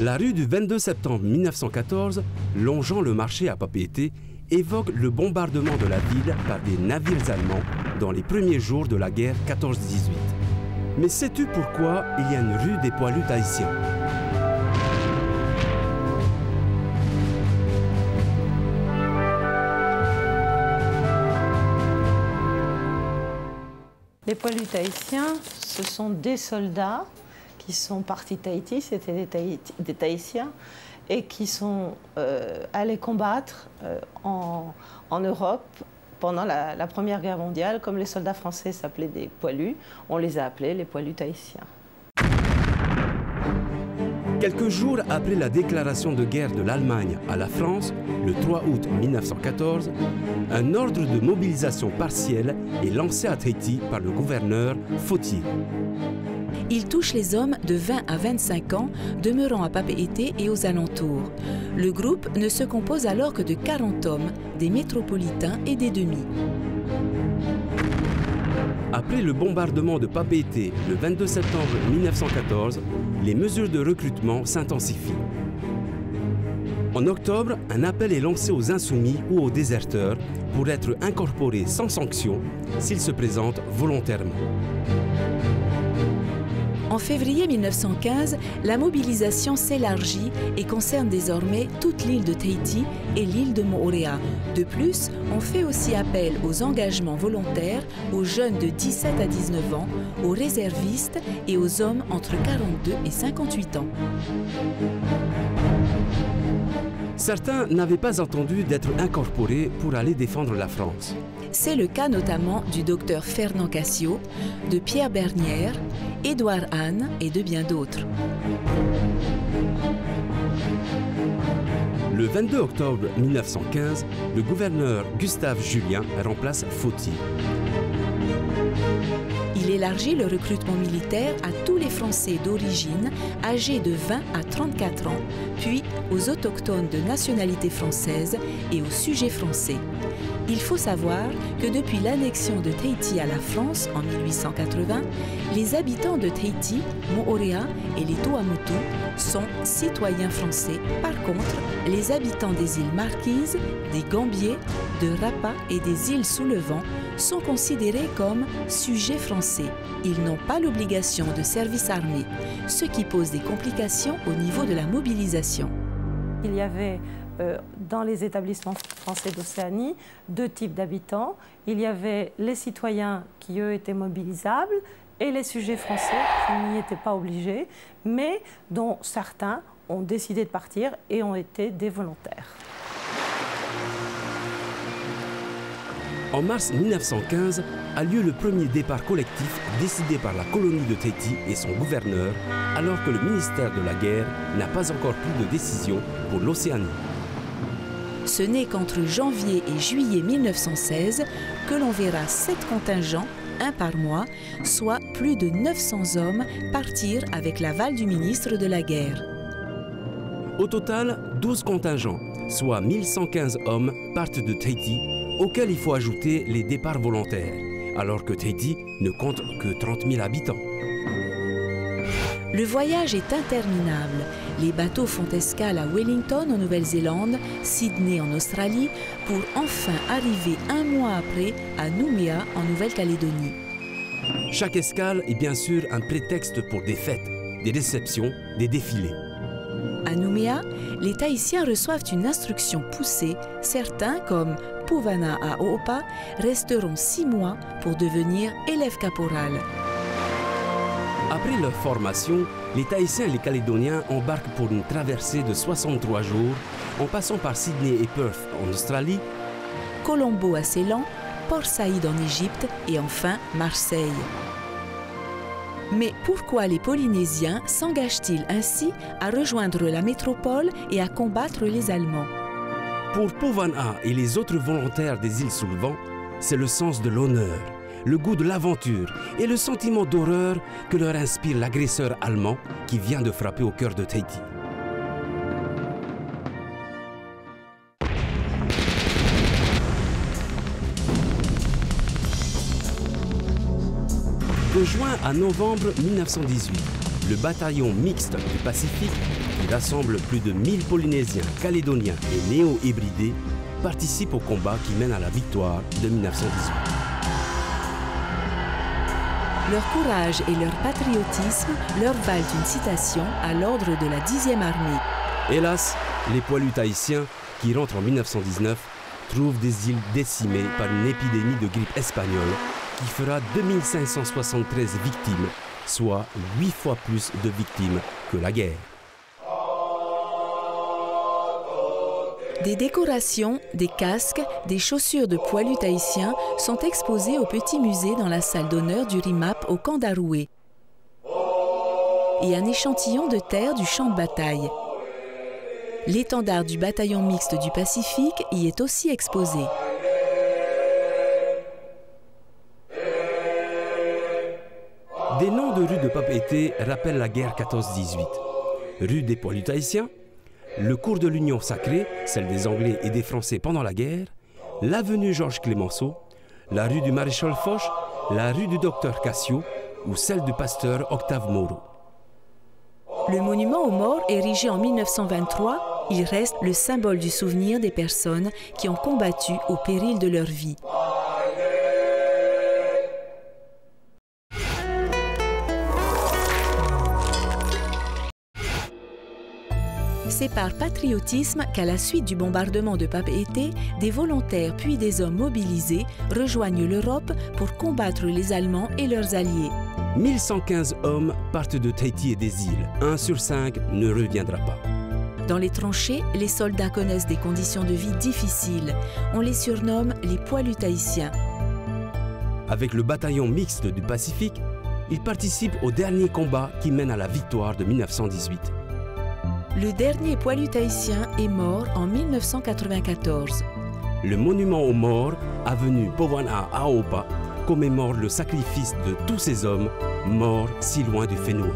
La rue du 22 septembre 1914, longeant le marché à Papeete, évoque le bombardement de la ville par des navires allemands dans les premiers jours de la guerre 14-18. Mais sais-tu pourquoi il y a une rue des poilus tahitiens? Les poilus tahitiens, ce sont des soldats qui sont partis de Tahiti, c'était des Tahitiens, et qui sont allés combattre en Europe pendant la Première Guerre mondiale. Comme les soldats français s'appelaient des poilus, on les a appelés les poilus tahitiens. Quelques jours après la déclaration de guerre de l'Allemagne à la France, le 3 août 1914, un ordre de mobilisation partielle est lancé à Tahiti par le gouverneur Fautier. Il touche les hommes de 20 à 25 ans demeurant à Papeete et aux alentours. Le groupe ne se compose alors que de 40 hommes, des métropolitains et des demi. Après le bombardement de Papeete le 22 septembre 1914, les mesures de recrutement s'intensifient. En octobre, un appel est lancé aux insoumis ou aux déserteurs pour être incorporés sans sanction s'ils se présentent volontairement. En février 1915, la mobilisation s'élargit et concerne désormais toute l'île de Tahiti et l'île de Moorea. De plus, on fait aussi appel aux engagements volontaires, aux jeunes de 17 à 19 ans, aux réservistes et aux hommes entre 42 et 58 ans. Certains n'avaient pas entendu d'être incorporés pour aller défendre la France. C'est le cas notamment du docteur Fernand Cassio, de Pierre Bernière, Édouard Hahn et de bien d'autres. Le 22 octobre 1915, le gouverneur Gustave Julien remplace Fautier. Il élargit le recrutement militaire à tous les Français d'origine âgés de 20 à 34 ans, puis aux autochtones de nationalité française et aux sujets français. Il faut savoir que depuis l'annexion de Tahiti à la France en 1880, les habitants de Tahiti, Moorea et les Tuamotu sont citoyens français. Par contre, les habitants des îles Marquises, des Gambiers, de Rapa et des îles sous le vent sont considérés comme sujets français. Ils n'ont pas l'obligation de service armé, ce qui pose des complications au niveau de la mobilisation. Il y avait dans les établissements français d'Océanie deux types d'habitants. Il y avait les citoyens qui, eux, étaient mobilisables et les sujets français qui n'y étaient pas obligés, mais dont certains ont décidé de partir et ont été des volontaires. En mars 1915 a lieu le premier départ collectif décidé par la colonie de Tahiti et son gouverneur, alors que le ministère de la Guerre n'a pas encore pris de décision pour l'Océanie. Ce n'est qu'entre janvier et juillet 1916 que l'on verra 7 contingents, un par mois, soit plus de 900 hommes partir avec l'aval du ministre de la Guerre. Au total, 12 contingents, soit 1115 hommes, partent de Tahiti, auxquels il faut ajouter les départs volontaires, alors que Tahiti ne compte que 30 000 habitants. Le voyage est interminable. Les bateaux font escale à Wellington en Nouvelle-Zélande, Sydney en Australie, pour enfin arriver un mois après à Nouméa en Nouvelle-Calédonie. Chaque escale est bien sûr un prétexte pour des fêtes, des réceptions, des défilés. À Nouméa, les Tahitiens reçoivent une instruction poussée. Certains, comme Puvana Aopa, resteront 6 mois pour devenir élèves caporal. Après leur formation, les Tahitiens et les Calédoniens embarquent pour une traversée de 63 jours, en passant par Sydney et Perth en Australie, Colombo à Ceylan, Port Saïd en Égypte et enfin Marseille. Mais pourquoi les Polynésiens s'engagent-ils ainsi à rejoindre la métropole et à combattre les Allemands? Pour Puvana et les autres volontaires des îles sous le vent, c'est le sens de l'honneur, le goût de l'aventure et le sentiment d'horreur que leur inspire l'agresseur allemand qui vient de frapper au cœur de Tahiti. De juin à novembre 1918, le bataillon mixte du Pacifique, qui rassemble plus de 1000 Polynésiens, Calédoniens et néo-hybridés, participent au combat qui mène à la victoire de 1918. Leur courage et leur patriotisme leur valent une citation à l'ordre de la 10e armée. Hélas, les poilus tahitiens qui rentrent en 1919 trouvent des îles décimées par une épidémie de grippe espagnole qui fera 2573 victimes, soit 8 fois plus de victimes que la guerre. Des décorations, des casques, des chaussures de poilus tahitiens sont exposés au petit musée dans la salle d'honneur du RIMAP au camp d'Aroué. Et un échantillon de terre du champ de bataille. L'étendard du bataillon mixte du Pacifique y est aussi exposé. Des noms de rues de Papeete rappellent la guerre 14-18. Rue des poilus tahitiens, le cours de l'Union sacrée, celle des Anglais et des Français pendant la guerre, l'avenue Georges Clémenceau, la rue du Maréchal Foch, la rue du Docteur Cassio ou celle du pasteur Octave Moreau. Le monument aux morts, érigé en 1923, il reste le symbole du souvenir des personnes qui ont combattu au péril de leur vie. C'est par patriotisme qu'à la suite du bombardement de Papeete, des volontaires puis des hommes mobilisés rejoignent l'Europe pour combattre les Allemands et leurs alliés. 1115 hommes partent de Tahiti et des îles. 1 sur 5 ne reviendra pas. Dans les tranchées, les soldats connaissent des conditions de vie difficiles. On les surnomme les poilus tahitiens. Avec le bataillon mixte du Pacifique, ils participent au dernier combat qui mène à la victoire de 1918. Le dernier poilu tahitien est mort en 1994. Le monument aux morts, avenue Powana Aopa, commémore le sacrifice de tous ces hommes morts si loin du Fénois.